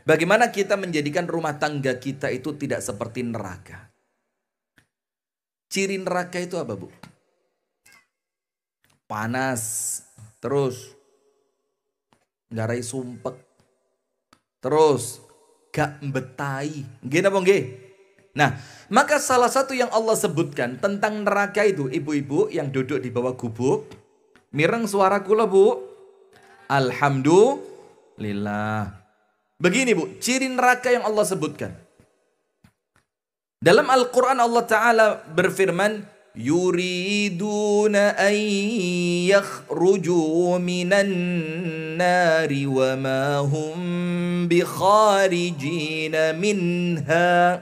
Bagaimana kita menjadikan rumah tangga kita itu tidak seperti neraka? Ciri neraka itu apa, Bu? Panas, terus ngarai sumpek, terus gak betai. Nggih napa nggih? Nah, maka salah satu yang Allah sebutkan tentang neraka itu, ibu-ibu yang duduk di bawah gubuk, mireng suara kula, Bu. Alhamdulillah. Begini, Bu, ciri neraka yang Allah sebutkan. Dalam Al-Quran Allah Ta'ala berfirman, yuriduna an yakhruju minan nari wa ma hum bikharijina minha.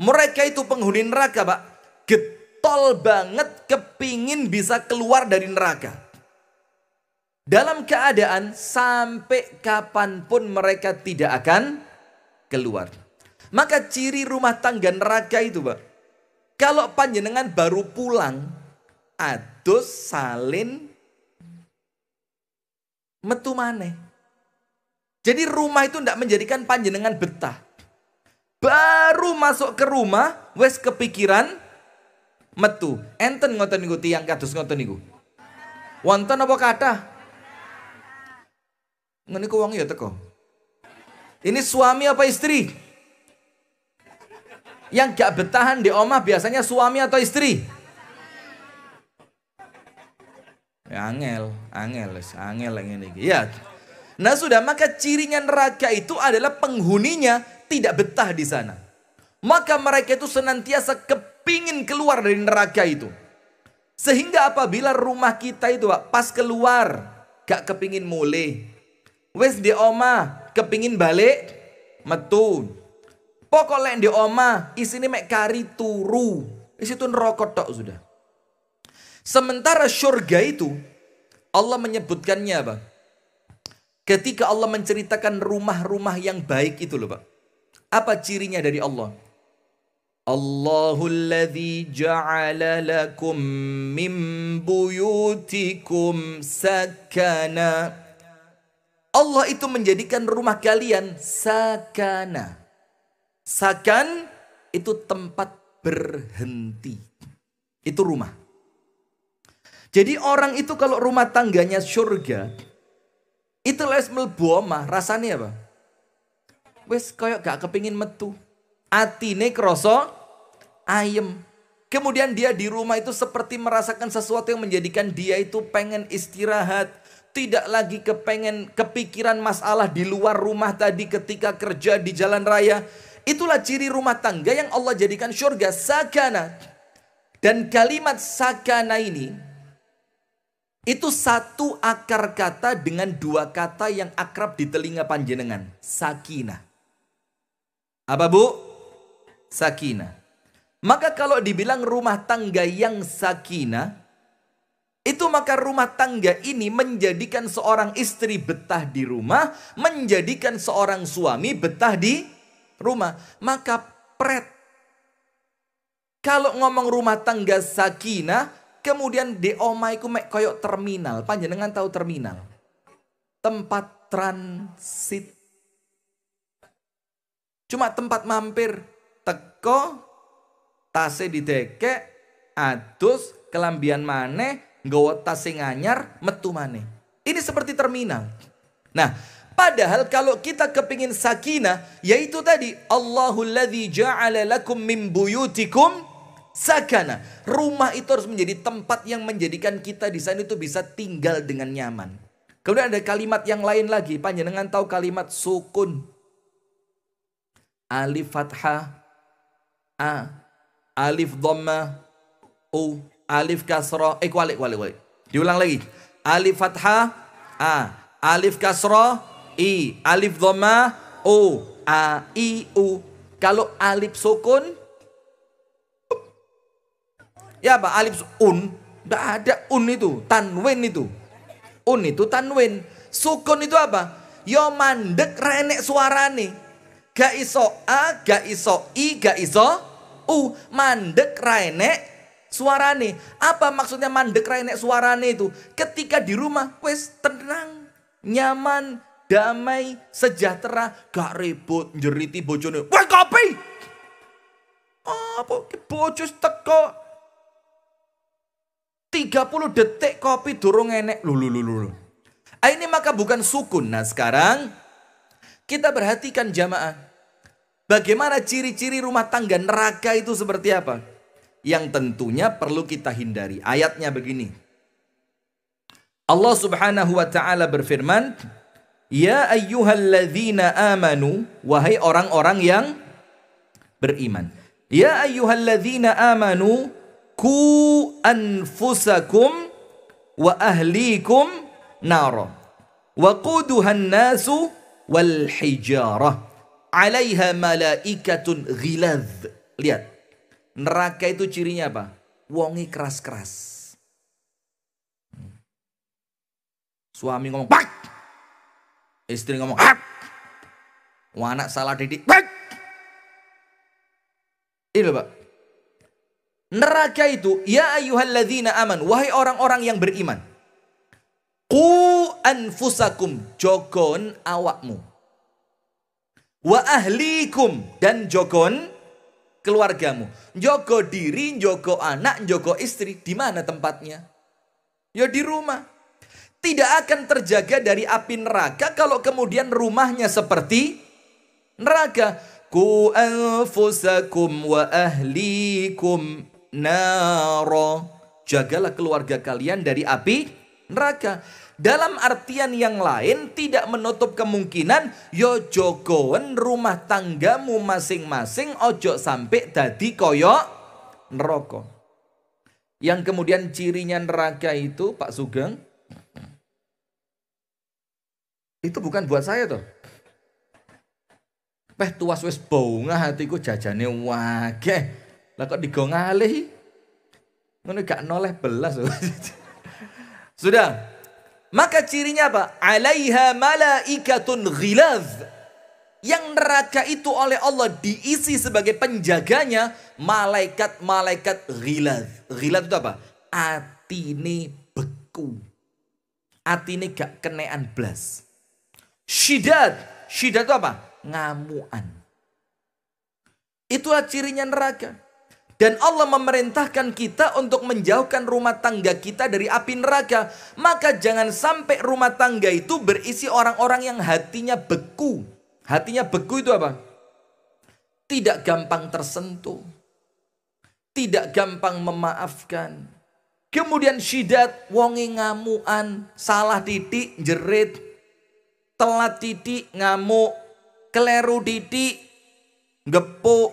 Mereka itu penghuni neraka, Pak. Getol banget kepingin bisa keluar dari neraka. Dalam keadaan sampai kapanpun mereka tidak akan keluar. Maka ciri rumah tangga neraka itu, Pak. Kalau panjenengan baru pulang, adus salin metu maneh. Jadi rumah itu tidak menjadikan panjenengan betah. Baru masuk ke rumah, wes kepikiran metu. Enten ngoten niku tiyang kados ngoten niku. Wonten apa kathah? Ngeniku wong ya teko. Ini suami apa istri? Yang gak betahan di omah biasanya suami atau istri? Ya, angel yang ini. Ya. Nah sudah, maka cirinya neraka itu adalah penghuninya tidak betah di sana. Maka mereka itu senantiasa kepingin keluar dari neraka itu. Sehingga apabila rumah kita itu, Pak, pas keluar gak kepingin mulai. Wes di omah kepingin balik metu. Pokoknya di omah isini mek kari turu. Isitu neraka tok sudah. Sementara surga itu Allah menyebutkannya apa? Ketika Allah menceritakan rumah-rumah yang baik itu loh, Pak. Apa cirinya dari Allah? Allahul ladzi ja'ala lakum min buyutikum sakana. Allah itu menjadikan rumah kalian sakana. Sakan itu tempat berhenti. Itu rumah. Jadi orang itu kalau rumah tangganya surga, itu les mlebu omah rasanya apa? Wes koyok gak kepingin metu. Atine kroso ayem. Kemudian dia di rumah itu seperti merasakan sesuatu yang menjadikan dia itu pengen istirahat. Tidak lagi kepikiran masalah di luar rumah tadi ketika kerja di jalan raya. Itulah ciri rumah tangga yang Allah jadikan surga, sakana. Dan kalimat sakana ini, itu satu akar kata dengan dua kata yang akrab di telinga panjenengan. Sakinah. Apa, Bu? Sakinah. Maka kalau dibilang rumah tangga yang sakinah, itu maka rumah tangga ini menjadikan seorang istri betah di rumah, menjadikan seorang suami betah di rumah. Maka kalau ngomong rumah tangga sakinah, kemudian di omaiku mek koyok terminal. Panjenengan tahu terminal? Tempat transit. Cuma tempat mampir. Teko, tase didekek, adus, kelambian maneh, nggawa tas sing anyar, metu maneh. Ini seperti terminal. Nah, padahal kalau kita kepingin sakinah, yaitu tadi Allahul ladzi ja'ala lakum min buyutikum sakana. Rumah itu harus menjadi tempat yang menjadikan kita di sana itu bisa tinggal dengan nyaman. Kemudian ada kalimat yang lain lagi. Panjenengan tahu kalimat sukun? Alif fathah, a, alif dhamma, u, alif kasrah, kualik. Diulang lagi. Alif fathah, a, alif kasrah, i, alif dhamma, u, a, i, u. Kalau alif sukun, ya apa? Alif un, tidak ada un itu, tanwin itu. Un itu tanwin. Sukun itu apa? Yo mandek renek suarane. Gak iso a, gak iso i, gak iso u. Mandek renek suarane. Apa maksudnya mandek renek suarane itu? Ketika di rumah wes tenang, nyaman, damai, sejahtera, gak ribut, njeriti bojone. Wah kopi! Apa bojo teko 30 detik kopi durung enek. Lulu. Ini maka bukan sukun. Nah sekarang kita perhatikan jamaah. Bagaimana ciri-ciri rumah tangga neraka itu seperti apa? Yang tentunya perlu kita hindari. Ayatnya begini. Allah subhanahu wa ta'ala berfirman. Ya ayyuhalladzina amanu. Wahai orang-orang yang beriman. Ya ayyuhalladzina amanu. Ku anfusakum wa ahlikum nara. Wa quduhan nasu wal hijarah. 'Alaiha malaikatun ghilaz. Lihat. Neraka itu cirinya apa? Wongi keras-keras. Suami ngomong, "Pak!" Istri ngomong, "Hap!" Anak salah didik, "Pak!" Ini loh, Pak. Neraka itu, ya ayyuhalladzina aman, wahai orang-orang yang beriman. Qu anfusakum, jogon awakmu. Wa ahlikum, dan jogon keluargamu. Jogo diri, jogo anak, jogo istri. Di mana tempatnya? Ya di rumah. Tidak akan terjaga dari api neraka kalau kemudian rumahnya seperti neraka. Ku anfusakum wa ahlikum naro. Jagalah keluarga kalian dari api neraka. Dalam artian yang lain tidak menutup kemungkinan yo jogoen rumah tanggamu masing-masing ojo sampai dadi koyok neraka. Yang kemudian cirinya neraka itu Pak Sugeng, itu bukan buat saya tuh. Peh tuas wis bongah hatiku jajane wage. Lah kok digo ngalih. Ngono gak noleh belas. Sudah. Maka cirinya apa? 'Alaiha malaikatun ghilaz. Yang neraka itu oleh Allah diisi sebagai penjaganya malaikat-malaikat ghilaz. Ghilaz itu apa? Atine beku. Atine gak kenean blas. Syidad. Syidad itu apa? Ngamuan. Itulah cirinya neraka. Dan Allah memerintahkan kita untuk menjauhkan rumah tangga kita dari api neraka. Maka jangan sampai rumah tangga itu berisi orang-orang yang hatinya beku. Hatinya beku itu apa? Tidak gampang tersentuh. Tidak gampang memaafkan. Kemudian syidat, wongi ngamuan, salah titik, jerit, telat titik, ngamuk, keleru titik, gepuk.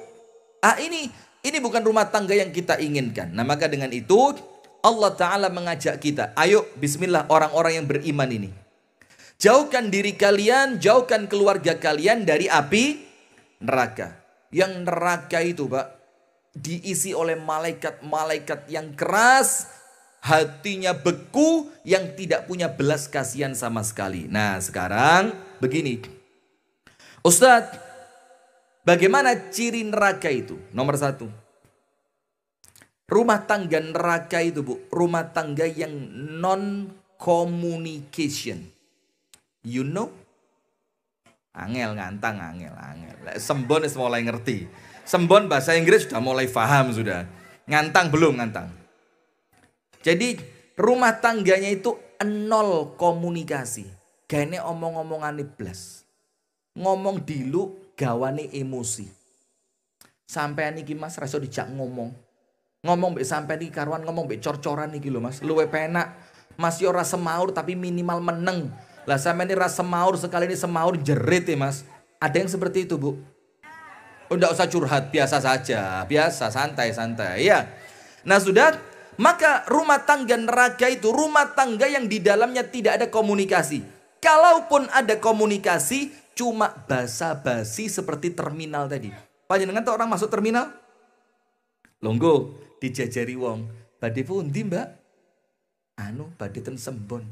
Ini bukan rumah tangga yang kita inginkan. Nah maka dengan itu Allah Ta'ala mengajak kita. Ayo bismillah orang-orang yang beriman ini. Jauhkan diri kalian, jauhkan keluarga kalian dari api neraka. Yang neraka itu Pak, diisi oleh malaikat-malaikat yang keras. Hatinya beku, yang tidak punya belas kasihan sama sekali. Nah sekarang begini. Ustadz, bagaimana ciri neraka itu? Nomor 1. Rumah tangga neraka itu Bu, rumah tangga yang non-communication. You know? Angel ngantang, angel. Sembon mulai ngerti. Sembon bahasa Inggris sudah mulai paham sudah. Ngantang belum ngantang. Jadi rumah tangganya itu nol komunikasi. Gane omong-omongane blas. Ngomong dilu gawane emosi. Sampean iki Mas raso dijak ngomong. Ngomong mbek sampean iki karuan ngomong mbek cor-coran iki lho Mas. Luwe penak. Mas yo ora semaur tapi minimal meneng. Lah sampean iki ra semaur sekali ini semaur jerit ya Mas. Ada yang seperti itu Bu? Oh, enggak usah curhat, biasa saja. Biasa, santai-santai ya. Nah sudah. Maka rumah tangga neraka itu rumah tangga yang di dalamnya tidak ada komunikasi. Kalaupun ada komunikasi, cuma basa-basi seperti terminal tadi. Panjenengan tuh orang masuk terminal? Longgo, dijajari wong. Badhe pundi Mbak? Badhe ten Sembon.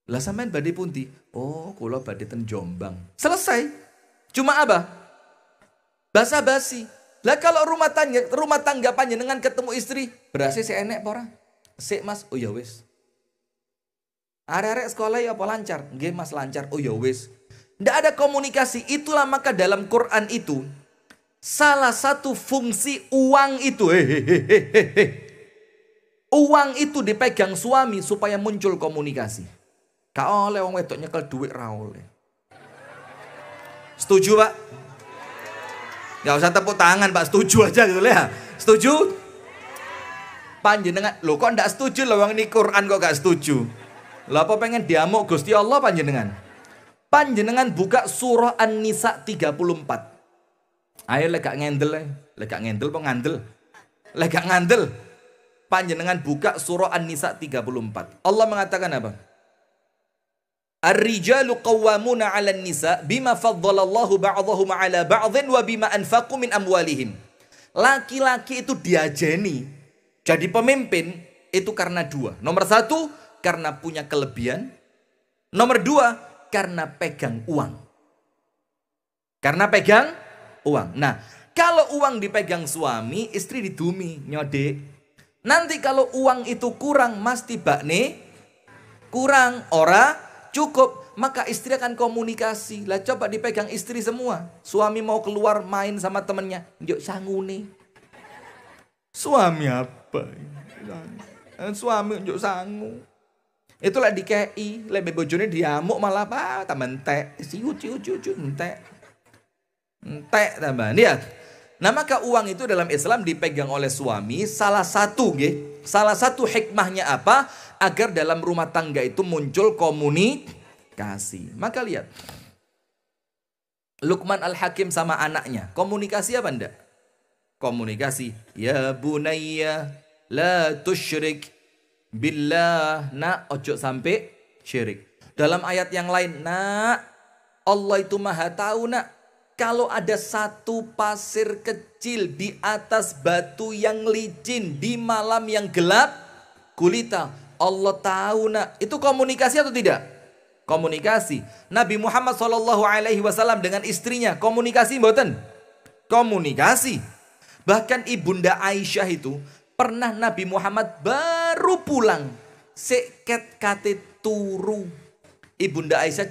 Lah sampean badhe pundi? Oh, kula badhe ten Jombang. Selesai. Cuma apa? Basa-basi. Lah kalau rumah tangga panjenengan ketemu istri, berasa si enek apa ora? Sik Mas, oh ya wis. Arek-arek sekolah ya apa lancar? Nggih Mas lancar. Oh ya wis. Ndak ada komunikasi. Itulah maka dalam Quran itu salah satu fungsi uang itu. Uang itu dipegang suami supaya muncul komunikasi. Gak oleh wong wedok nyekel duit ra oleh. Setuju, Pak? Gak usah tepuk tangan, Pak. Setuju aja gitu ya. Setuju? Panjenengan, lo kok ndak setuju loh wong ini Quran kok gak setuju? Lah apa pengen diamuk Gusti Allah panjenengan? Panjenengan buka surah An-Nisa 34. Ayo lega ngendel, lega ngendel apa ngandel? Lega ngandel. Panjenengan buka surah An-Nisa 34. Allah mengatakan apa? Ar-rijalu qawwamuna 'alan nisa bima faddalallahu ba'dahum 'ala ba'dhin wa bima anfaqu min amwalihim. Laki-laki itu diajeni jadi pemimpin itu karena dua. Nomor satu, karena punya kelebihan. Nomor dua, karena pegang uang. Karena pegang uang. Nah, kalau uang dipegang suami, istri didumi, nyodek. Nanti kalau uang itu kurang, mas tibakne kurang, ora cukup. Maka istri akan komunikasi. Lah coba dipegang istri semua. Suami mau keluar main sama temennya, yuk sangune. Suami apa? Suami yuk sangu. Itulah di KI, lebih bojone diamuk malah apa? Tambah entek, ciu entek. Entek tambah. Lihat. Nah, maka uang itu dalam Islam dipegang oleh suami, salah satu hikmahnya apa? Agar dalam rumah tangga itu muncul komunikasi. Maka lihat. Luqman Al-Hakim sama anaknya, komunikasi apa enggak? Komunikasi. Ya bunayya la tusyrik billah, nak ojo sampai syirik. Dalam ayat yang lain, nak Allah itu maha tahu nak, kalau ada satu pasir kecil di atas batu yang licin di malam yang gelap gulita, Allah tahu nak. Itu komunikasi atau tidak? Komunikasi. Nabi Muhammad SAW dengan istrinya komunikasi mboten? Komunikasi. Bahkan Ibunda Aisyah itu pernah Nabi Muhammad baru pulang, seket kate turu. Ibunda Aisyah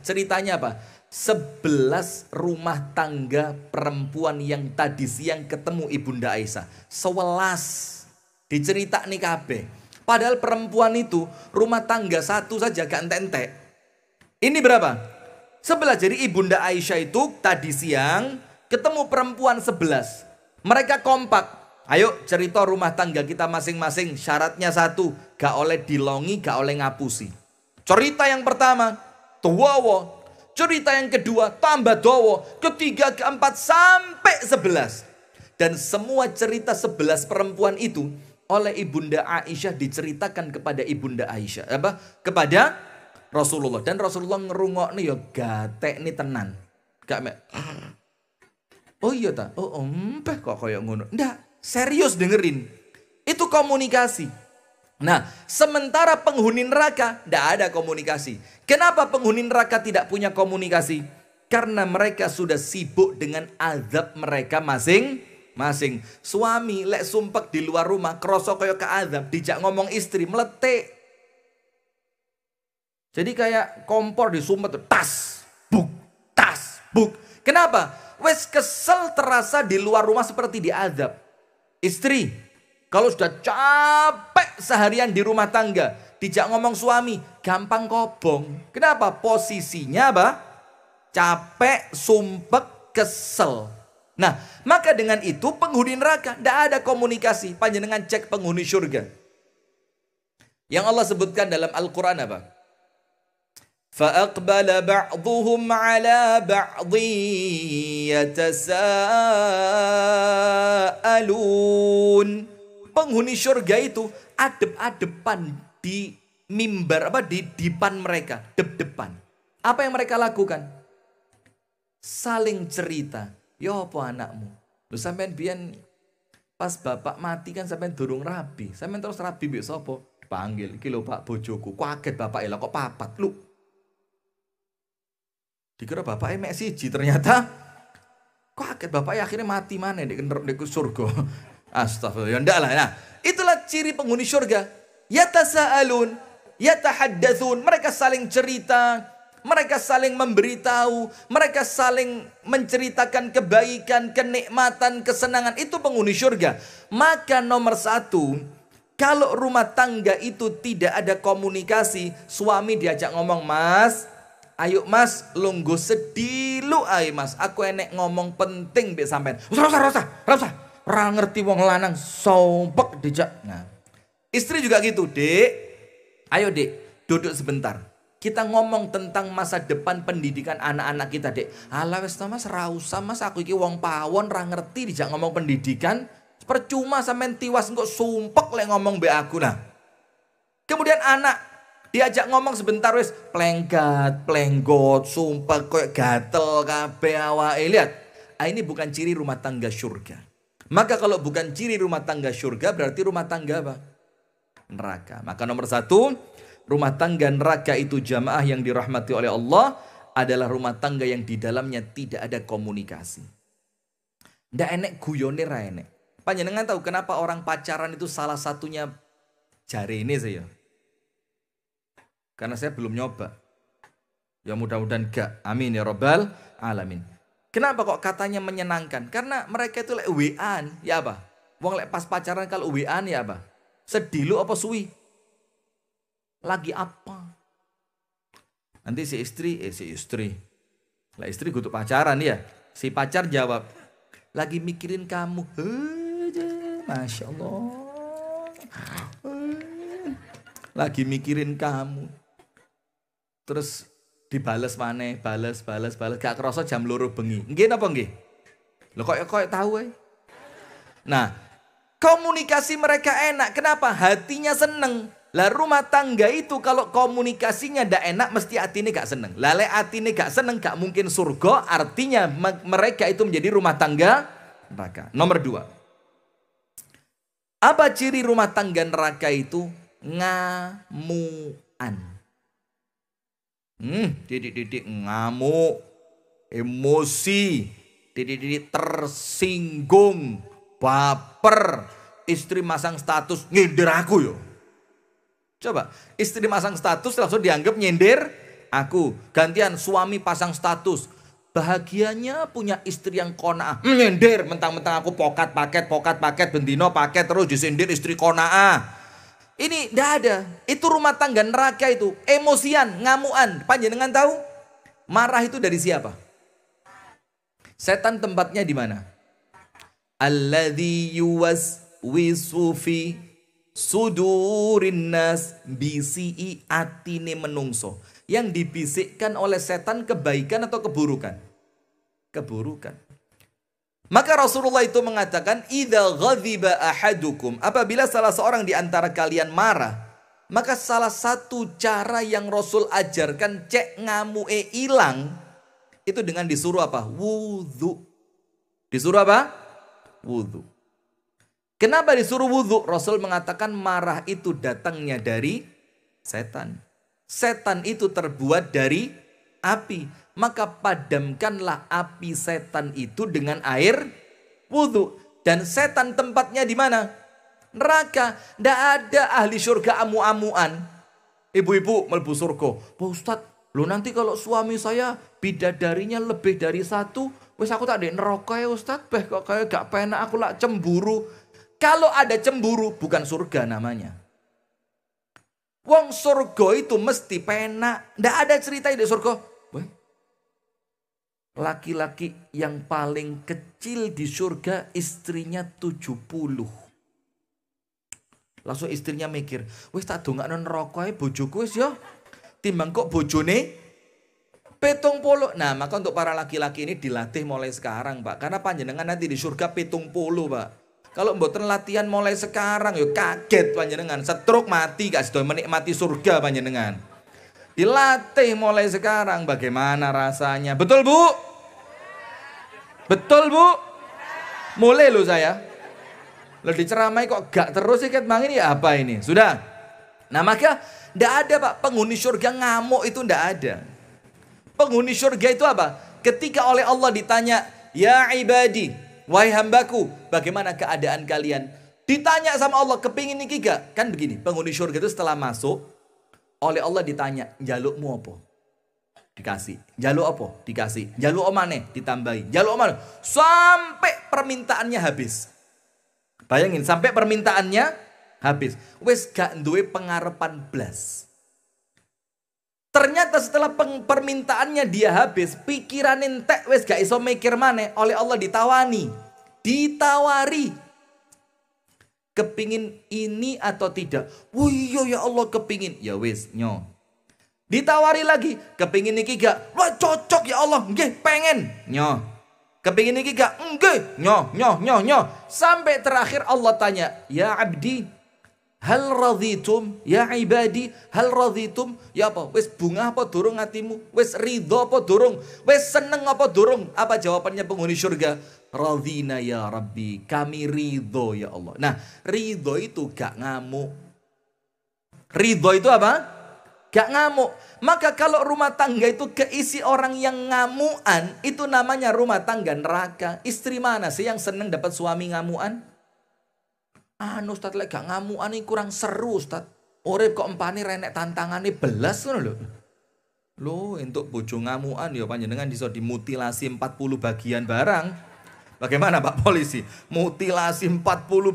ceritanya apa? 11 rumah tangga perempuan yang tadi siang ketemu Ibunda Aisyah. 11 dicerita nih kabeh. Padahal perempuan itu rumah tangga satu saja gak entek-entek. Ini berapa? 11. Jadi Ibunda Aisyah itu tadi siang ketemu perempuan 11. Mereka kompak. Ayo cerita rumah tangga kita masing-masing. Syaratnya satu, gak oleh dilongi, gak oleh ngapusi. Cerita yang pertama, tuwawo. Cerita yang kedua, tambah dowo. Ketiga, keempat, sampai 11. Dan semua cerita 11 perempuan itu oleh Ibunda Aisyah diceritakan kepada Ibunda Aisyah. Kepada Rasulullah. Dan Rasulullah ngerungoknya ya gatek nih tenan. Gak mek. Oh iya ta? Oh empeh kok kayak ngono. Nggak. Serius dengerin. Itu komunikasi. Nah, sementara penghuni neraka tidak ada komunikasi. Kenapa penghuni neraka tidak punya komunikasi? Karena mereka sudah sibuk dengan azab mereka masing-masing. Suami lek sumpek di luar rumah, kroso kaya ke azab, dijak ngomong istri, meletik. Jadi kayak kompor disumpet, tas, buk. Kenapa? Wes kesel terasa di luar rumah seperti diazab. Istri, kalau sudah capek seharian di rumah tangga, dijak ngomong suami, gampang kobong. Kenapa? Posisinya apa? Capek, sumpek, kesel. Nah, maka dengan itu penghuni neraka, tidak ada komunikasi. Panjenengan cek penghuni surga. Yang Allah sebutkan dalam Al-Quran apa? فَأَقْبَلَ بَعْضُهُمْ عَلَى بَعْضٍ يَتَسَاءَلُونَ. Penghuni surga itu adep-adepan di mimbar, di dipan mereka, dep-depan. Apa yang mereka lakukan? Saling cerita. Ya apa anakmu? Lu sampean biyen pas bapak mati kan sampean durung rabi. Sampean terus rabi mbek sapa? Panggil iki lho Pak bojoku. Kaget bapak lah kok papat lu. Dikira bapaknya mek siji, ternyata kaget bapaknya akhirnya mati mana di surga. Astagfirullah, ya ndak lah. Nah, itulah ciri penghuni surga. Yatasaalun, yatahaddatsun, mereka saling cerita, mereka saling memberitahu, mereka saling menceritakan kebaikan, kenikmatan, kesenangan. Itu penghuni surga. Maka nomor satu, kalau rumah tangga itu tidak ada komunikasi, suami diajak ngomong, "Mas, ayo mas, lungguh sedih lu ayo mas, aku enek ngomong penting mbek sampean." Rasa. Ora ngerti wong lanang sompek dijak. Nah, istri juga gitu, "Dek, ayo dek, duduk sebentar. Kita ngomong tentang masa depan pendidikan anak-anak kita, Dek." "Alah wis ta Mas, ra usah Mas, aku iki wong pawon ra ngerti dijak ngomong pendidikan. Percuma sampean tiwas engko sumpek lek ngomong mbek aku." Nah. Kemudian anak diajak ngomong sebentar wis plenggot, sumpek koyo gatel kabeh awake. Lihat. Ini bukan ciri rumah tangga surga. Maka kalau bukan ciri rumah tangga surga, berarti rumah tangga apa? Neraka. Maka nomor satu, rumah tangga neraka itu jamaah yang dirahmati oleh Allah adalah rumah tangga yang di dalamnya tidak ada komunikasi. Ndak enek guyone ra enek. Panjenengan tahu kenapa orang pacaran itu salah satunya jari ini saya? Karena saya belum nyoba. Ya mudah-mudahan gak. Amin ya rabbal alamin. Kenapa kok katanya menyenangkan? Karena mereka itu lek WA-an, ya apa? Wong lek pas pacaran kalau WA-an ya apa? Sedih lu apa suwi? Lagi apa? Nanti si istri. Lah istri kudu pacaran ya. Si pacar jawab, "Lagi mikirin kamu." Masya Allah. Lagi mikirin kamu. Terus dibales maneh, bales. Gak kerasa jam 2 bengi. Nggih napa nggih? Lho kok tahu ae. Nah, komunikasi mereka enak. Kenapa? Hatinya seneng. Lah rumah tangga itu kalau komunikasinya ndak enak mesti atine gak seneng. Lah lek atine gak seneng gak mungkin surga, artinya mereka itu menjadi rumah tangga neraka. Nomor 2. Apa ciri rumah tangga neraka itu? Ngamuan. Didik ngamuk, emosi, didik tersinggung, baper, istri masang status nyindir aku yo. Coba, istri masang status langsung dianggap nyindir aku. Gantian suami pasang status. Bahagianya punya istri yang kona'ah. Nyindir, mentang-mentang aku pokat paket, bendino paket terus disindir istri kona'ah. Ini ndak ada. Itu rumah tangga neraka itu. Emosian, ngamuan. Panjenengan tahu? Marah itu dari siapa? Setan tempatnya di mana? Alladzi yuwaswisu fi sudurin nas, bisi atine menungso. Yang dibisikkan oleh setan kebaikan atau keburukan? Keburukan. Maka Rasulullah itu mengatakan, "Idza ghadiba ahadukum," apabila salah seorang di antara kalian marah, maka salah satu cara yang Rasul ajarkan cek ngamuke ilang itu dengan disuruh apa? Wudhu. Disuruh apa? Wudhu. Kenapa disuruh wudhu? Rasul mengatakan marah itu datangnya dari setan. Setan itu terbuat dari api. Maka padamkanlah api setan itu dengan air wudhu. Dan setan tempatnya di mana? Neraka. Tidak ada ahli surga amu-amuan. Ibu-ibu melbu surga. "Pak Ustadz, lo nanti kalau suami saya bidadarinya lebih dari satu, wis aku tak di neraka ya Ustadz. Kok kayak gak penak, aku lah cemburu." Kalau ada cemburu bukan surga namanya. Wong surga itu mesti penak. Tidak ada cerita di surga. Laki-laki yang paling kecil di surga istrinya 70. Langsung istrinya mikir, "Wis tak dongakno neraka ae bojoku wis ya. Timbang kok bojone 70." Nah, maka untuk para laki-laki ini dilatih mulai sekarang, Pak. Karena panjenengan nanti di surga 70, Pak. Kalau mboten latihan mulai sekarang yo kaget panjenengan, stroke mati gak sedo menikmati surga panjenengan. Dilatih mulai sekarang, bagaimana rasanya. Betul Bu? Betul Bu? Mulai loh saya. Lo diceramai kok gak terus sih Mang, ini apa ini? Sudah. Nah maka tidak ada Pak, penghuni surga ngamuk itu tidak ada. Penghuni surga itu apa? Ketika oleh Allah ditanya, "Ya ibadi, wahai hambaku, bagaimana keadaan kalian?" Ditanya sama Allah, "Kepingin iki gak?" Kan begini, penghuni surga itu setelah masuk, Oleh Allah ditanya, jalukmu apa? Dikasih. Jaluk apa? Dikasih. Jaluk omane? Ditambahi. Jaluk omane? Sampai permintaannya habis. Bayangin, sampai permintaannya habis. Wes gak duwe pengarepan blas. Ternyata setelah permintaannya dia habis, pikiran entek wes gak iso mikir maneh, oleh Allah ditawani. Ditawari. Kepingin ini atau tidak? Oh iya ya Allah kepingin. Ya wes nyo. Ditawari lagi, kepingin iki gak? Wah cocok ya Allah, nggih pengen. Nyo. Kepingin iki gak? Nggih. Nyo. Sampai terakhir Allah tanya, ya abdi, hal radhitum ya ibadi, hal radhitum? Ya apa? Wes bunga apa durung hatimu? Wes ridho apa durung? Wes seneng apa durung? Apa jawabannya penghuni surga? Radhina ya Rabbi, kami ridho ya Allah. Nah, ridho itu gak ngamuk. Ridho itu apa? Gak ngamuk. Maka kalau rumah tangga itu keisi orang yang ngamuan, itu namanya rumah tangga neraka. Istri mana sih yang seneng dapat suami ngamuan? Ustaz lek gak ngamuan ini kurang seru Ustaz. Urip kok empani renek tantangane belas ngono lho. Loh, untuk bojo ngamuan ya panjenengan iso dimutilasi 40 bagian barang. Bagaimana Pak Polisi? Mutilasi 40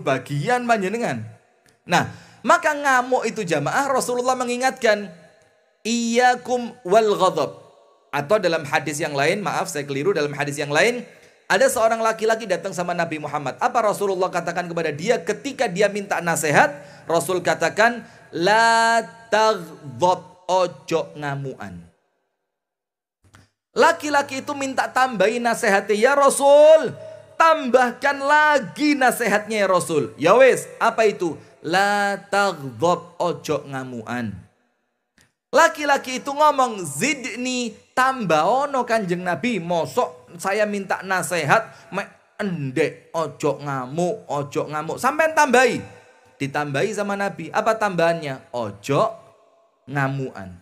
bagian panjenengan. Nah, maka ngamuk itu jamaah Rasulullah mengingatkan, iyyakum wal ghadab. Atau dalam hadis yang lain, maaf saya keliru, dalam hadis yang lain ada seorang laki-laki datang sama Nabi Muhammad. Apa Rasulullah katakan kepada dia ketika dia minta nasihat? Rasul katakan, la taghdab, ojo ngamuan. Laki-laki itu minta tambahin nasihatnya, ya Rasul, tambahkan lagi nasihatnya ya Rasul. Ya wes, apa itu? La taghdab, ojo ngamuan. Laki-laki itu ngomong, zidni, tambah ono Kanjeng Nabi, mosok saya minta nasihat, endek, ojo ngamuk, sampai tambahi. Ditambahi sama Nabi, apa tambahannya? Ojo ngamuan.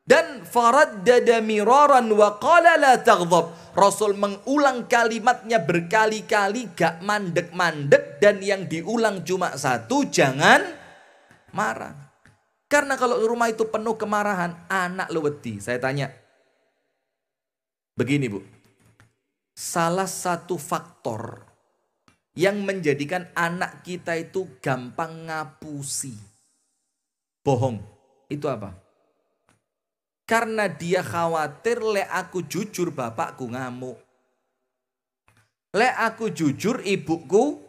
Dan faraddada miraran wa qala la taghdab. Rasul mengulang kalimatnya berkali-kali, gak mandek-mandek, dan yang diulang cuma satu, jangan marah. Karena kalau rumah itu penuh kemarahan, anak lu wedi. Saya tanya, begini Bu, salah satu faktor yang menjadikan anak kita itu gampang ngapusi, bohong, itu apa? Karena dia khawatir, lek aku jujur bapakku ngamuk, lek aku jujur ibuku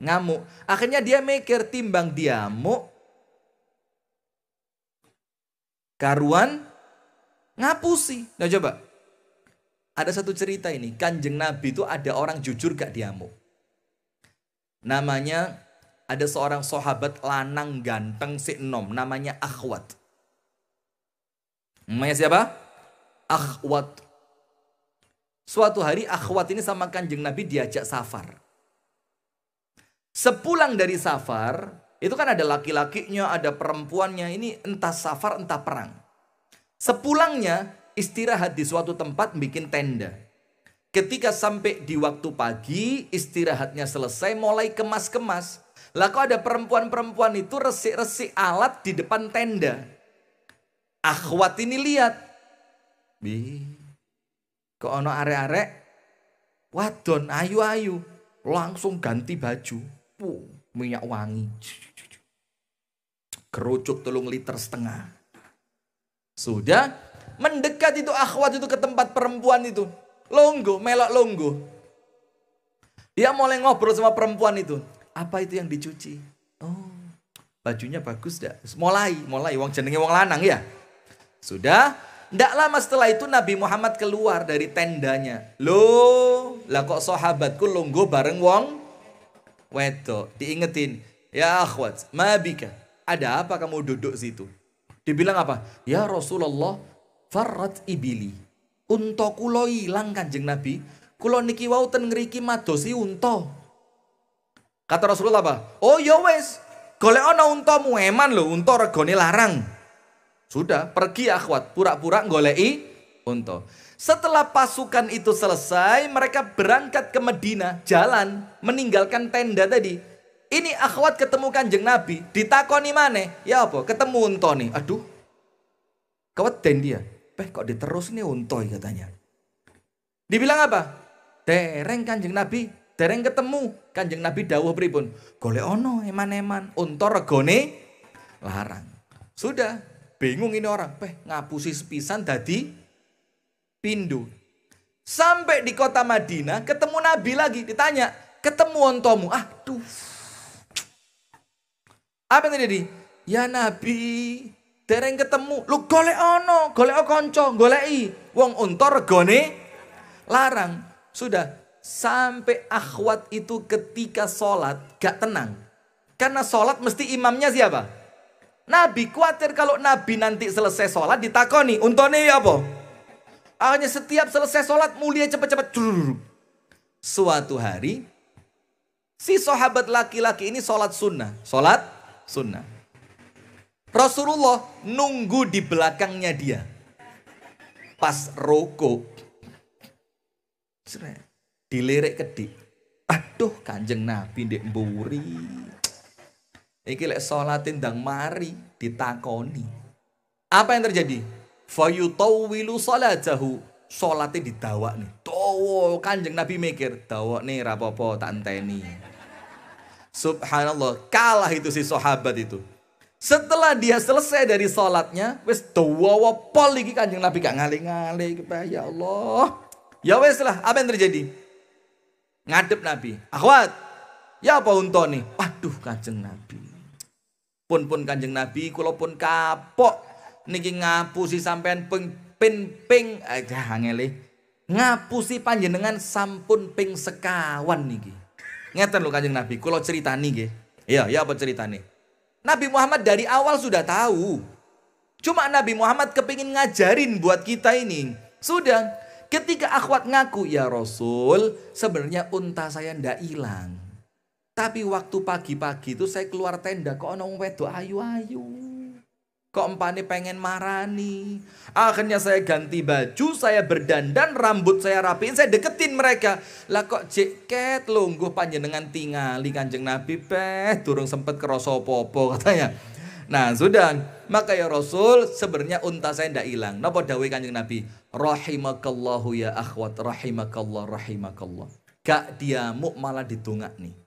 ngamuk. Akhirnya dia mikir, timbang dia ngamuk, karuan ngapusi. Nah coba, ada satu cerita ini, Kanjeng Nabi itu ada orang jujur gak diamuk. Namanya, ada seorang sahabat lanang ganteng si enom, namanya Akhwat. Namanya siapa? Akhwat. Suatu hari Akhwat ini sama Kanjeng Nabi diajak safar. Sepulang dari safar, itu kan ada laki-lakinya, ada perempuannya. Ini entah safar, entah perang. Sepulangnya istirahat di suatu tempat bikin tenda. Ketika sampai di waktu pagi, istirahatnya selesai, mulai kemas-kemas. Lah kok ada perempuan-perempuan itu resik-resik alat di depan tenda. Akhwat ini lihat. Kok ono arek-arek wadon ayu-ayu. Langsung ganti baju. Minyak wangi. Kerucuk 3,5 liter. Sudah mendekat itu Akhwat itu ke tempat perempuan itu. Longgo, melok longgo. Dia mulai ngobrol sama perempuan itu. Apa itu yang dicuci? Oh, bajunya bagus dah. Mulai, wong jenenge wong lanang ya. Sudah, ndak lama setelah itu Nabi Muhammad keluar dari tendanya. Loh, lah kok sahabatku longgo bareng wong wedok. Diingetin, ya Akhwat, mabika, ada apa kamu duduk situ? Dibilang apa? Ya Rasulullah, farrat ibili. Unta kula ilang Kanjeng Nabi. Kula niki wau ten ngriki madosi unta. Kata Rasulullah apa? Oh ya wes, golek ana untamu, eman lho, unta regane larang. Sudah, pergi Akhwat, pura-pura goleki unta. Setelah pasukan itu selesai, mereka berangkat ke Madinah, jalan, meninggalkan tenda tadi. Ini Akhwat ketemu Kanjeng Nabi, ditakoni maneh, ya apa? Ketemu unta nih. Aduh, Keweden dia. Kok diterus nih untoy katanya. Dibilang apa? Dereng Kanjeng Nabi, dereng ketemu. Kanjeng Nabi dawuh pripun? Golek ono eman-eman, unta regone larang. Sudah, bingung ini orang. Ngapusi sepisan dadi pindu. Sampai di kota Madinah ketemu Nabi lagi, ditanya, ketemu ontomu. Aduh. Apa yang terjadi? Ya Nabi, dereng ketemu. Lu golek ono, golek konco, goleki. Wong unta regone larang. Sudah, sampai akhwat itu ketika sholat gak tenang. Karena sholat mesti imamnya siapa? Nabi. Khawatir kalau Nabi nanti selesai sholat ditakoni, untone apa? Akhirnya setiap selesai sholat mulia cepat-cepat. Suatu hari si sahabat laki-laki ini sholat sunnah. Sholat sunnah. Rasulullah nunggu di belakangnya dia. Pas rokok, dilirik kedik. Aduh Kanjeng Nabi ndek mburi. Iki lek sholatin ndang mari ditakoni. Apa yang terjadi? Fayutawwilu salatahu. Sholatnya didawak nih. Dawa Kanjeng Nabi mikir, dawak nih rapopo tak enteni. Subhanallah, kalah itu si sahabat itu. Setelah dia selesai dari sholatnya, wis dawa pol iki Kanjeng Nabi gak ngalih-ngalih. Ya Allah. Ya wis lah, apa yang terjadi? Ngadep Nabi. Akhwat, ya apa unta nih? Waduh Kanjeng Nabi. Pun Kanjeng Nabi, kula pun kapok. Niki ngapusi sampean ping aja angele. Ngapusi panjenengan sampun ping sekawan niki. Ngeten lho Kanjeng Nabi, kula critani nggih. Ya apa ceritane? Nabi Muhammad dari awal sudah tahu. Cuma Nabi Muhammad kepingin ngajarin buat kita ini. Sudah, ketika akhwat ngaku, ya Rasul, sebenarnya unta saya ndak hilang. Tapi waktu pagi-pagi itu saya keluar tenda, kok ana wong wedok ayu-ayu. Kok empane pengen marani. Akhirnya saya ganti baju, saya berdandan, rambut saya rapiin, saya deketin mereka. Lah kok jeket lungguh panjenengan tingali Kanjeng Nabi durung sempet kerasa apa-apa katanya. Nah sudah, maka ya Rasul sebenarnya unta saya ndak hilang. Napa dawuh Kanjeng Nabi? Rahimakallahu ya akhwat, rahimakallah. Gak diamuk malah didongak nih.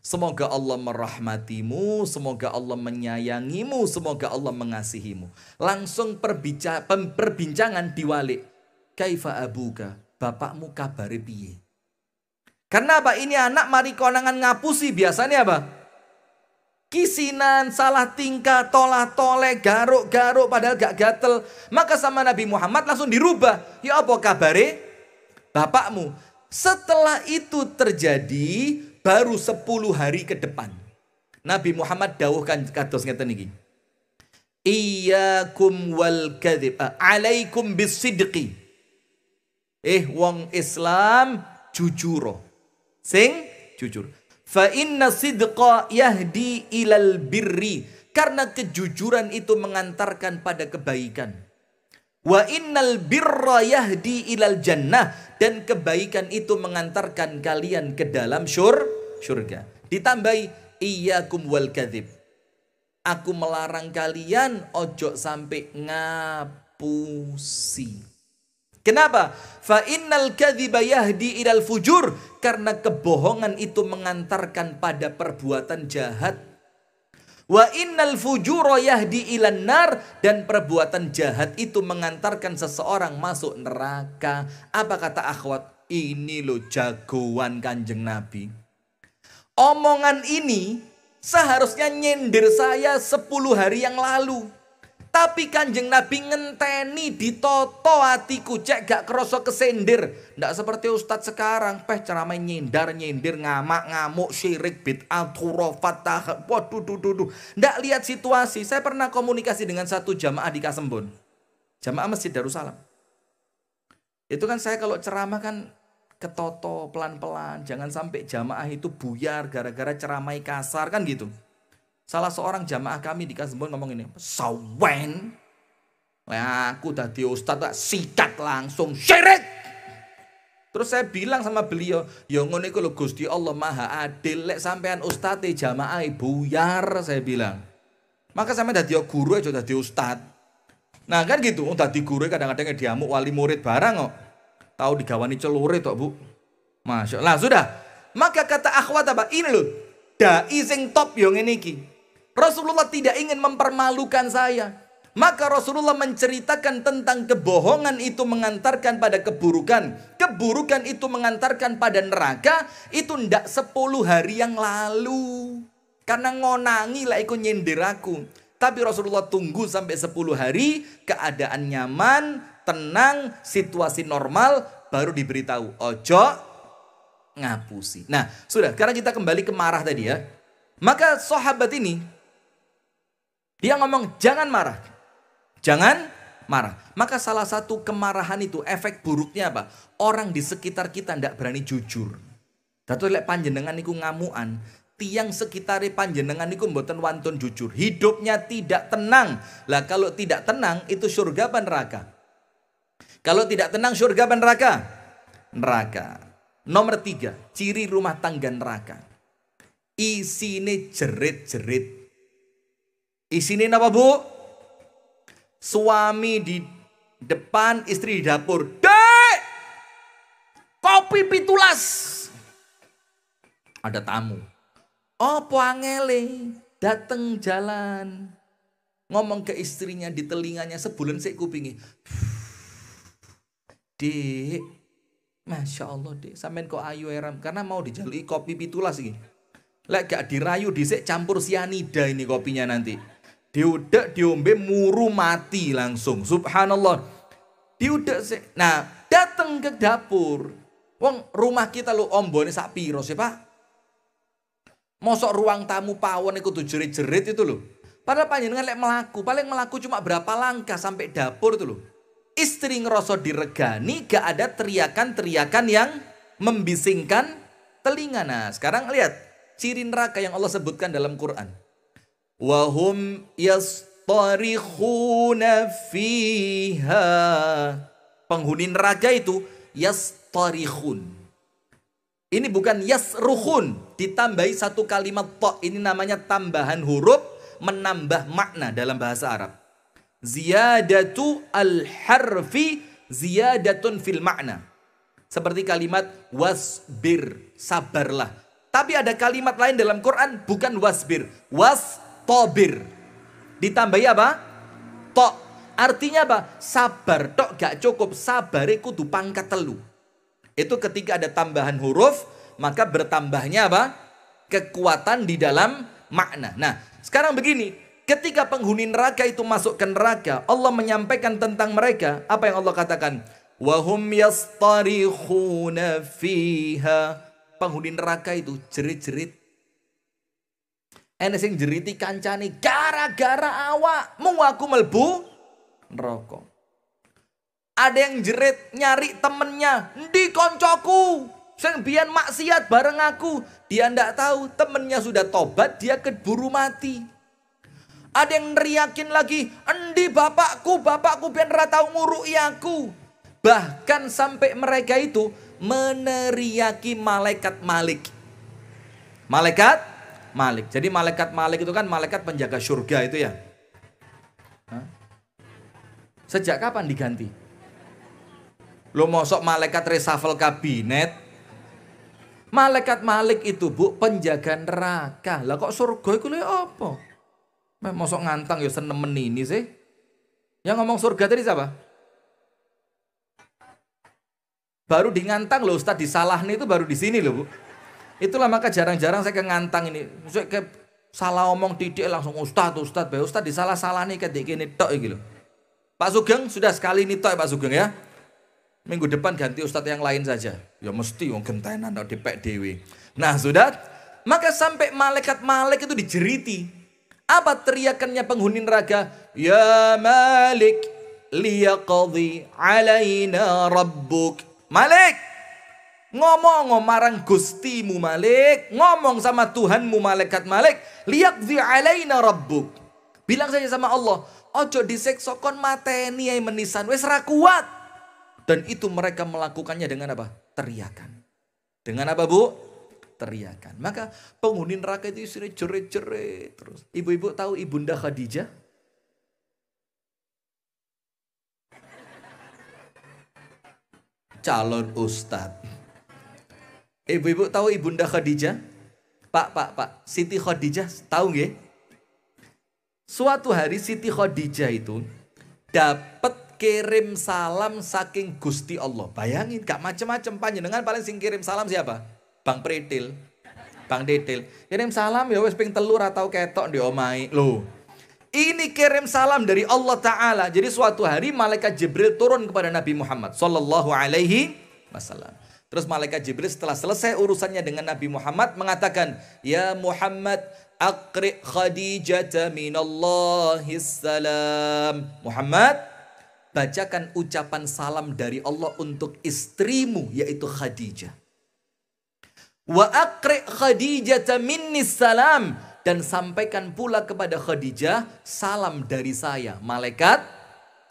Semoga Allah merahmatimu, semoga Allah menyayangimu, semoga Allah mengasihimu. Langsung perbincangan diwalik. Kaifa abuka, bapakmu kabare piye? Karena apa? Ini anak mari konangan ngapusi, biasanya apa? Kisinan, salah tingkah, tolah-toleh, garuk-garuk padahal gak gatel. Maka sama Nabi Muhammad langsung dirubah. Ya apa kabare? Bapakmu. Setelah itu terjadi, baru 10 hari ke depan Nabi Muhammad dawuhkan kados ngeten iki. Iyyakum wal kadzib, alaikum bisidqi. Wong Islam jujur. Sing jujur. Fa inna sidqa yahdi ilal birri. Karena kejujuran itu mengantarkan pada kebaikan. Wa innal birra yahdi ilal jannah, dan kebaikan itu mengantarkan kalian ke dalam surga. Ditambahi iyyakum wal kadzib. Aku melarang kalian ojo sampai ngapusi. Kenapa? Fa innal kadziba yahdi ilal fujur, karena kebohongan itu mengantarkan pada perbuatan jahat. Wa innal fujura yahdi ilan nar, dan perbuatan jahat itu mengantarkan seseorang masuk neraka. Apa kata akhwat? Ini lo jagoan Kanjeng Nabi. Omongan ini seharusnya nyindir saya 10 hari yang lalu. Tapi Kanjeng Nabi ngenteni ditoto hatiku, cek gak kerasa kesendir. Ndak seperti ustadz sekarang, ceramah nyindir, ngamak, ngamuk, syirik, bid'ah, khurafat, waduh. Ndak lihat situasi. Saya pernah komunikasi dengan satu jamaah di Kasembon. Jamaah Masjid Darussalam. Itu kan saya kalau ceramah kan ketoto pelan-pelan. Jangan sampai jamaah itu buyar gara-gara ceramah kasar kan gitu. Salah seorang jamaah kami di Kasembon ngomong ini, sawen, aku tadi ustadz sikat langsung syirik. Terus saya bilang sama beliau, ya ngono iku lho Gusti Allah Maha Adil, lek sampean ustadz jamaah buyar, saya bilang. Maka sampean dadi guru aja dadi ustadz. Nah kan gitu, tadi guru kadang-kadang diamuk wali murid barang kok. Tahu digawani celure tok Bu. Masya Allah. Nah, sudah. Maka kata akhwat apa? Ini loh. Dai sing top yang ini ki. Rasulullah tidak ingin mempermalukan saya. Maka Rasulullah menceritakan tentang kebohongan itu mengantarkan pada keburukan. Keburukan itu mengantarkan pada neraka. Itu ndak 10 hari yang lalu. Karena ngonangi lah ikut nyindir aku. Tapi Rasulullah tunggu sampai 10 hari. Keadaan nyaman, tenang, situasi normal. Baru diberitahu. Ojo ngapusi. Nah sudah, sekarang kita kembali ke marah tadi ya. Maka sahabat ini, dia ngomong jangan marah. Jangan marah. Maka salah satu kemarahan itu efek buruknya apa? Orang di sekitar kita tidak berani jujur. Datu lek panjenengan niku ngamuan, tiang sekitare panjenengan niku mboten wantun jujur. Hidupnya tidak tenang. Lah kalau tidak tenang itu surga apa neraka? Kalau tidak tenang surga apa neraka? Neraka. Nomor 3, ciri rumah tangga neraka. Isine jerit-jerit. Isine apa Bu? Suami di depan, istri di dapur. Dek! Kopi pitulas. Ada tamu. Opo angele? Dateng jalan. Ngomong ke istrinya di telinganya sebulan sik kupingi. Dek, Masya Allah dek, sampean kok ayu eram. Karena mau dijalui kopi pitulas ini. Lek gak dirayu disik campur sianida ini kopinya nanti. Diudak diombe muru mati langsung. Subhanallah. Diudak sih. Nah, datang ke dapur. Wong rumah kita lo ombone sak piro sih, Pak? Mosok ruang tamu pawon iku tuh jerit-jerit itu loh. Padahal panjenengan lek melaku, paling melaku cuma berapa langkah sampai dapur itu loh. Istri ngerasa diregani, gak ada teriakan-teriakan yang membisingkan telinga. Nah, sekarang lihat ciri neraka yang Allah sebutkan dalam Quran. Wahum yastarikhuna fiha. Penghuni neraka itu yastarikhun. Ini bukan yasrukhun. Ditambahi satu kalimat to. Ini namanya tambahan huruf menambah makna dalam bahasa Arab. Ziyadatu al-harfi ziyadatun fil makna. Seperti kalimat wasbir, sabarlah. Tapi ada kalimat lain dalam Quran bukan wasbir, wastobir. Ditambahi apa? Tok. Artinya apa? Sabar tok gak cukup, sabare kudu pangkat telu. Itu ketika ada tambahan huruf, maka bertambahnya apa? Kekuatan di dalam makna. Nah, sekarang begini, ketika penghuni neraka itu masuk ke neraka, Allah menyampaikan tentang mereka, apa yang Allah katakan? Wahum yastarikhuna fiha. Penghuni neraka itu jerit-jerit. Enes sing jeriti kancane gara-gara awakmu aku melbu neraka. Ada yang jerit nyari temennya, "Ndi koncoku sing biyen maksiat bareng aku." Dia ndak tahu temennya sudah tobat, dia keburu mati. Ada yang neriakin lagi, "Endi bapakku biyen ora tau nguruki aku." Bahkan sampai mereka itu meneriaki malaikat Malik. Malaikat Malik. Jadi malaikat Malik itu kan malaikat penjaga surga itu ya. Hah? Sejak kapan diganti? Lo mosok malaikat reshuffle kabinet? Malaikat Malik itu Bu penjaga neraka. Lah kok surga itu lho apa? Mosok ngantang ya senemen ini sih. Yang ngomong surga tadi siapa? Baru di ngantang loh Ustadz, disalah nih itu baru di sini loh Bu. Itulah maka jarang-jarang saya ke ngantang ini. Saya ke salah omong titik langsung Ustadz disalah-salah nih ketik ini tok gitu. Pak Sugeng sudah sekali ini tok Pak Sugeng ya. Minggu depan ganti Ustadz yang lain saja. Ya mesti wong gentenan atau dipek dewe. Nah sudah, maka sampai malaikat itu dijeriti. Apa teriakannya penghuni neraka? Ya Malik liyaqdi alaina rabbuk. Malik, ngomong marang gustimu Malik, ngomong sama Tuhanmu malaikat Malik, liyaqdi alaina rabbuk. Bilang saja sama Allah, ojo diseksa kon mateni ai menisan, wis ra kuat. Dan itu mereka melakukannya dengan apa? Teriakan. Dengan apa Bu? Teriakan. Maka penghuni neraka itu istri jerit-jerit terus. Ibu-ibu tahu Ibunda Khadijah? calon ustadz. Ibu-ibu tahu Ibunda Khadijah? Pak, Siti Khadijah tahu nggih? Suatu hari Siti Khadijah itu dapat kirim salam saking Gusti Allah. Bayangin, gak macem-macem, panjenengan paling sing kirim salam siapa? Bang Pretil. Bang Detil. Kirim salam ya wis ping telur atau ketok di omai. Loh. Ini kirim salam dari Allah Ta'ala. Jadi suatu hari malaikat Jibril turun kepada Nabi Muhammad sallallahu alaihi wasallam. Terus malaikat Jibril setelah selesai urusannya dengan Nabi Muhammad mengatakan, "Ya Muhammad, aqri Khadijah minallahis salam." Muhammad, bacakan ucapan salam dari Allah untuk istrimu yaitu Khadijah. Wa aqri Khadijah minnis salam, dan sampaikan pula kepada Khadijah salam dari saya, malaikat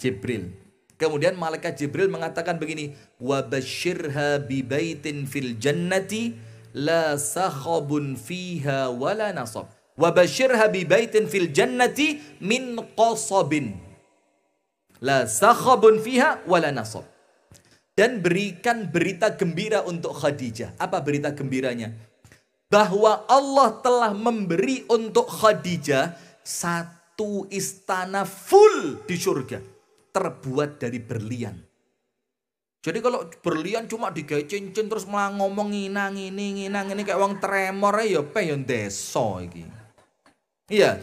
Jibril. Kemudian malaikat Jibril mengatakan begini, wa basyirha bi baitin fil jannati la sakhabun fiha wala nasab. Wa basyirha bi baitin fil jannati min qasabin. La sakhabun fiha wala nasab. Dan berikan berita gembira untuk Khadijah. Apa berita gembiranya? Bahwa Allah telah memberi untuk Khadijah satu istana full di surga. Terbuat dari berlian. Jadi kalau berlian cuma digawe cincin terus malah ngomong nginang ini kayak wong tremor ya pe yo desa iki. Iya.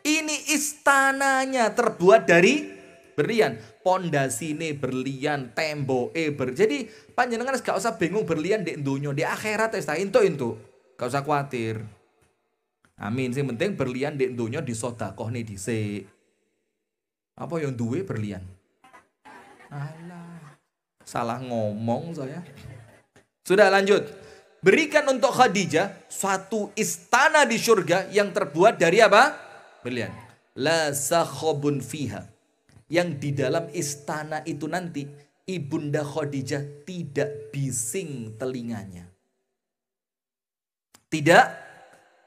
Ini istananya terbuat dari berlian. Pondasine berlian, temboke Jadi panjenengan gak usah bingung berlian di donya, di akhirat wis tak entuk. Gak usah khawatir. Amin. Sing penting berlian di donya disedekahne dhisik. Apa yang duwe berlian? Alah, salah ngomong saya. Sudah lanjut. Berikan untuk Khadijah suatu istana di surga yang terbuat dari apa? Berlian. La sakhabun fiha. Yang di dalam istana itu nanti Ibunda Khadijah tidak bising telinganya. Tidak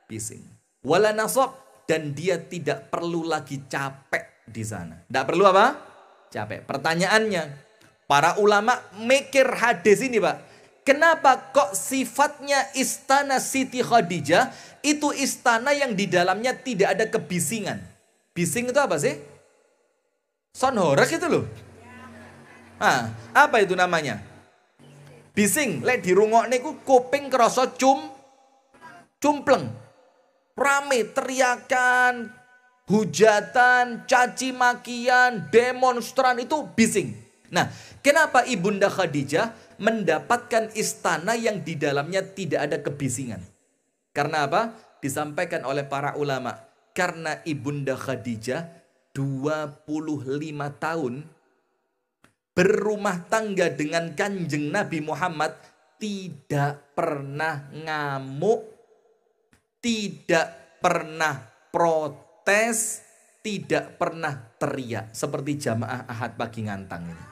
bising. Wala nasab, dan dia tidak perlu lagi capek di sana. Tidak perlu apa? Capek. Pertanyaannya, para ulama mikir hadis ini, Pak. Kenapa kok sifatnya istana Siti Khadijah itu istana yang di dalamnya tidak ada kebisingan? Bising itu apa sih? Sound horeg itu loh. Nah, apa itu namanya? Bising. Lek dirungokne ku kuping kerasa cumpleng. Rame teriakan, hujatan, caci makian, demonstran, itu bising. Nah, kenapa Ibunda Khadijah mendapatkan istana yang di dalamnya tidak ada kebisingan? Karena apa? Disampaikan oleh para ulama. Karena Ibunda Khadijah 25 tahun berumah tangga dengan Kanjeng Nabi Muhammad, tidak pernah ngamuk, tidak pernah protes, tidak pernah teriak seperti jamaah Ahad pagi ngantang ini.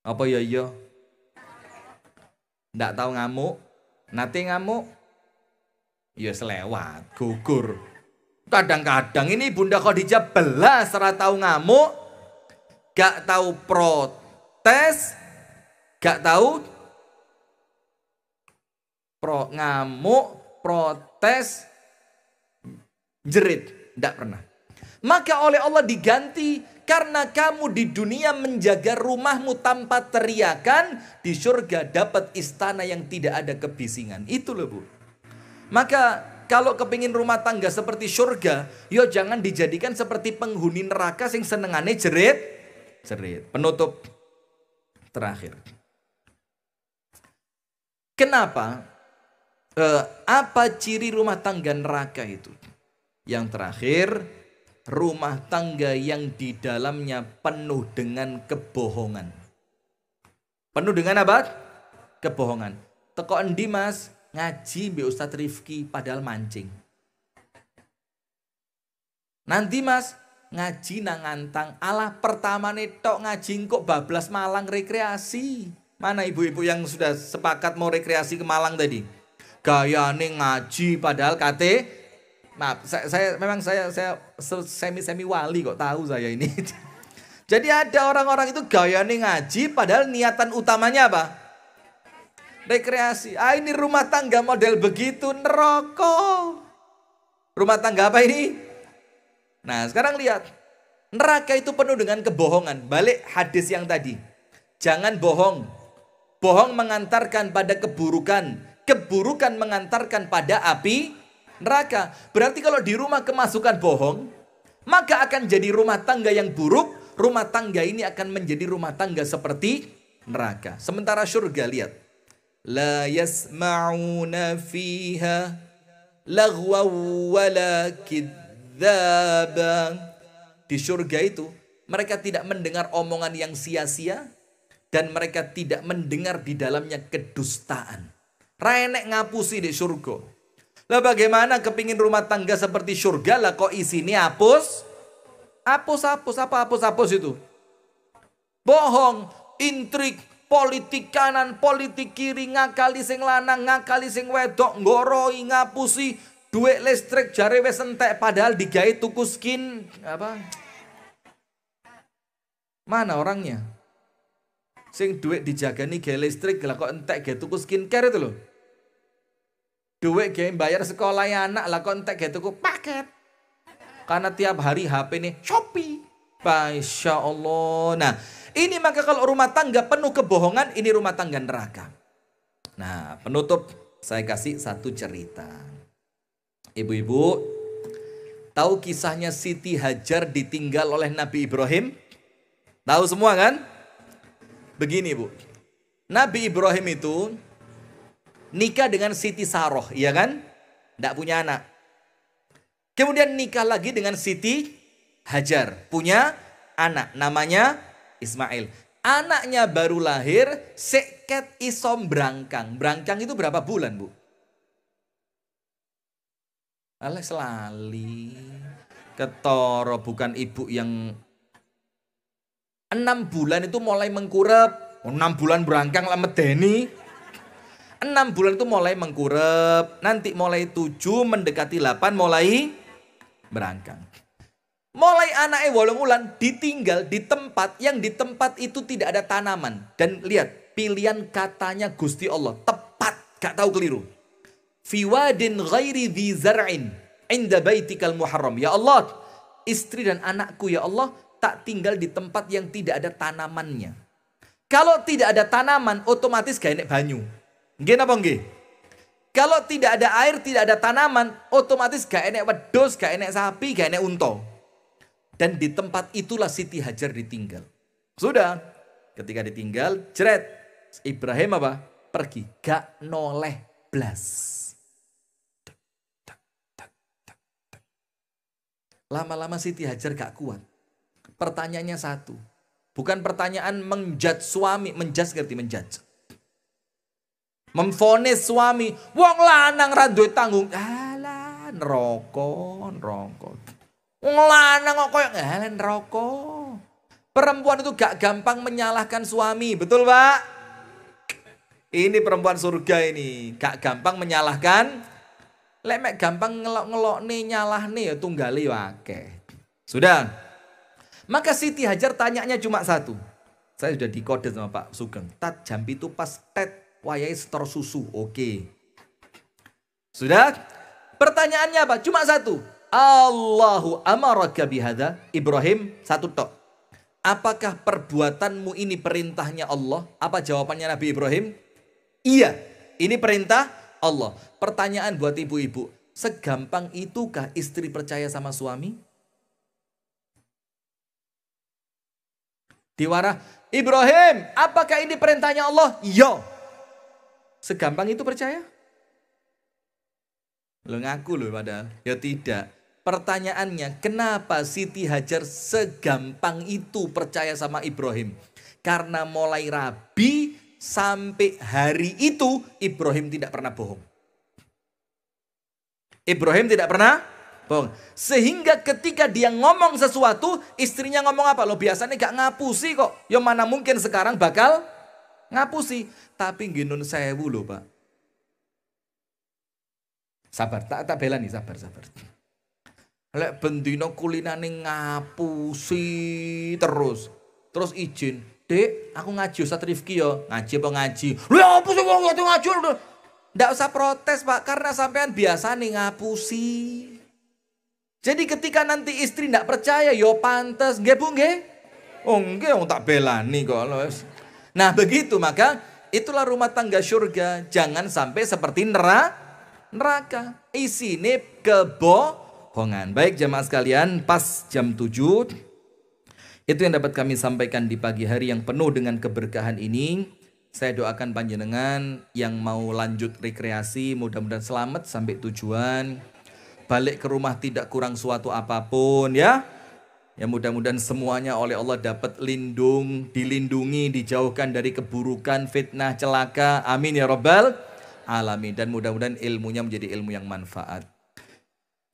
Apa ya iya? Ndak tahu ngamuk, nate ngamuk, ya selewat, gugur. Kadang-kadang ini Bunda Khadijah belas ora tahu ngamuk, gak tahu protes, gak tahu ngamuk, protes, jerit, tidak pernah. Maka oleh Allah diganti, karena kamu di dunia menjaga rumahmu tanpa teriakan, di surga dapat istana yang tidak ada kebisingan. Itu loh Bu. Maka kalau kepingin rumah tangga seperti surga, yo jangan dijadikan seperti penghuni neraka sing senengane jerit. Penutup terakhir. Kenapa? Apa ciri rumah tangga neraka itu? Yang terakhir, rumah tangga yang di dalamnya penuh dengan kebohongan. Penuh dengan apa? Kebohongan. Teko endi Mas? Ngaji mbek Ustadz Rifki padahal mancing. Nanti Mas ngaji nang Antang. Alah pertama tok ngaji kok bablas Malang rekreasi. Mana ibu-ibu yang sudah sepakat mau rekreasi ke Malang tadi? Gayane ngaji padahal kate. Maaf, saya semi wali kok tahu saya ini. Jadi ada orang-orang itu gayane ngaji padahal niatan utamanya apa? Rekreasi. Ah, ini rumah tangga model begitu, neraka. Rumah tangga apa ini? Nah, sekarang lihat. Neraka itu penuh dengan kebohongan. Balik hadis yang tadi. Jangan bohong. Bohong mengantarkan pada keburukan. Keburukan mengantarkan pada api neraka. Berarti kalau di rumah kemasukan bohong, maka akan jadi rumah tangga yang buruk. Rumah tangga ini akan menjadi rumah tangga seperti neraka. Sementara surga, lihat. La yasma'una fiha lagwa wala kidzaba. Di surga itu mereka tidak mendengar omongan yang sia-sia dan mereka tidak mendengar di dalamnya kedustaan. Renek ngapusi di surga. Lah bagaimana kepingin rumah tangga seperti surga lah kok isinya hapus? Hapus apa hapus itu? Bohong, intrik, politik kanan, politik kiri, ngakali sing lanang, ngakali sing wedok, nggoroi, ngapusi, duit listrik jare wis entek padahal digawe tuku skin apa? Mana orangnya? Sing duit dijagani gawe listrik lah kok entek gawe tuku skincare itu loh. Duit gawe bayar sekolah anak lah kok entek gawe tuku paket. Karena tiap hari HP nih Shopee. Masya Allah. Nah, ini maka kalau rumah tangga penuh kebohongan, ini rumah tangga neraka. Nah, penutup saya kasih satu cerita. Ibu-ibu, tahu kisahnya Siti Hajar ditinggal oleh Nabi Ibrahim? Tahu semua kan? Begini Bu, Nabi Ibrahim itu nikah dengan Siti Saroh, iya kan? Tidak punya anak. Kemudian nikah lagi dengan Siti Hajar, punya anak, namanya Ismail. Anaknya baru lahir, seket isom brangkang. Brangkang itu berapa bulan Bu? Alah selali. Ketoro bukan ibu yang 6 bulan itu mulai mengkurep. 6 bulan berangkang lah medeni. 6 bulan itu mulai mengkurep. Nanti mulai 7 mendekati 8 mulai berangkang. Mulai anaknya 8 bulan ditinggal di tempat yang di tempat itu tidak ada tanaman. Dan lihat pilihan katanya Gusti Allah. Tepat, gak tahu keliru. Fi wadin ghairi dhi zar'in inda baitikal muharram. Ya Allah, istri dan anakku ya Allah tak tinggal di tempat yang tidak ada tanamannya. Kalau tidak ada tanaman, otomatis gak enek banyu. Nggih napa nggih? Kalau tidak ada air, tidak ada tanaman, otomatis gak enek wedhus, gak enek sapi, gak enek unta. Dan di tempat itulah Siti Hajar ditinggal. Sudah, ketika ditinggal, jeret. Ibrahim apa? Pergi, gak noleh blas. Lama-lama Siti Hajar gak kuat. Pertanyaannya satu. Bukan pertanyaan menjudge suami. Menjudge ngerti menjudge. Memfonis suami. Wong lanang ra duwe tanggung. Alah neraka. Wong lanang kok koyo alah neraka. Perempuan itu gak gampang menyalahkan suami. Betul Pak? Ini perempuan surga ini. Gak gampang menyalahkan. Lek gampang ngelok nih nyalah nih ya tunggali akeh. Sudah. Maka Siti Hajar tanyanya cuma satu. Saya sudah dikode sama Pak Sugeng. Tat jam itu pas tet wayai setor susu. Oke. Sudah. Pertanyaannya apa? Cuma satu. Allahu amaraka bihadza. Ibrahim satu tok. Apakah perbuatanmu ini perintahnya Allah? Apa jawabannya Nabi Ibrahim? Iya. Ini perintah Allah. Pertanyaan buat ibu-ibu, segampang itukah istri percaya sama suami? Diwara, Ibrahim, apakah ini perintahnya Allah? Iya. Segampang itu percaya? Lo ngaku loh padahal. Ya tidak. Pertanyaannya, kenapa Siti Hajar segampang itu percaya sama Ibrahim? Karena mulai rabi sampai hari itu Ibrahim tidak pernah bohong. Ibrahim tidak pernah bohong. Sehingga ketika dia ngomong sesuatu, istrinya ngomong apa? Lo biasanya gak ngapusi kok. Ya mana mungkin sekarang bakal ngapusi. Tapi ginun sewu loh Pak. Sabar, tak bela nih, sabar. Lek bendino kulinane ngapusi terus. terus izin, "Dek, aku ngaji Ustaz Rifki ya." "Ngaji apa ngaji?" "Lah apa sih wong ngaji?" Nggak usah protes Pak, karena sampean biasa nih ngapusi. Jadi ketika nanti istri nggak percaya, yo pantes, nggih Bu nggih? Oh nggih, wong tak belani kok. Nah begitu, maka itulah rumah tangga surga. Jangan sampai seperti neraka. Isine kebohongan. Baik jamaah sekalian, pas jam 7. Itu yang dapat kami sampaikan di pagi hari yang penuh dengan keberkahan ini. Saya doakan panjenengan yang mau lanjut rekreasi, mudah-mudahan selamat sampai tujuan. Balik ke rumah tidak kurang suatu apapun ya. Ya mudah-mudahan semuanya oleh Allah dapat dilindungi, dijauhkan dari keburukan, fitnah, celaka. Amin ya rabbal alamin. Dan mudah-mudahan ilmunya menjadi ilmu yang manfaat.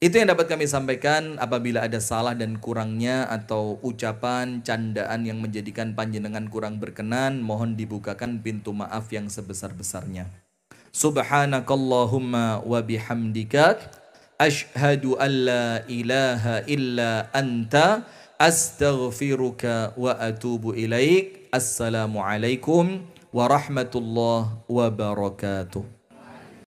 Itu yang dapat kami sampaikan. Apabila ada salah dan kurangnya atau ucapan, candaan yang menjadikan panjenengan kurang berkenan, mohon dibukakan pintu maaf yang sebesar-besarnya. Subhanakallahumma wa bihamdika asyhadu an la ilaha illa anta astaghfiruka wa atubu ilaik. Assalamualaikum warahmatullahi wabarakatuh.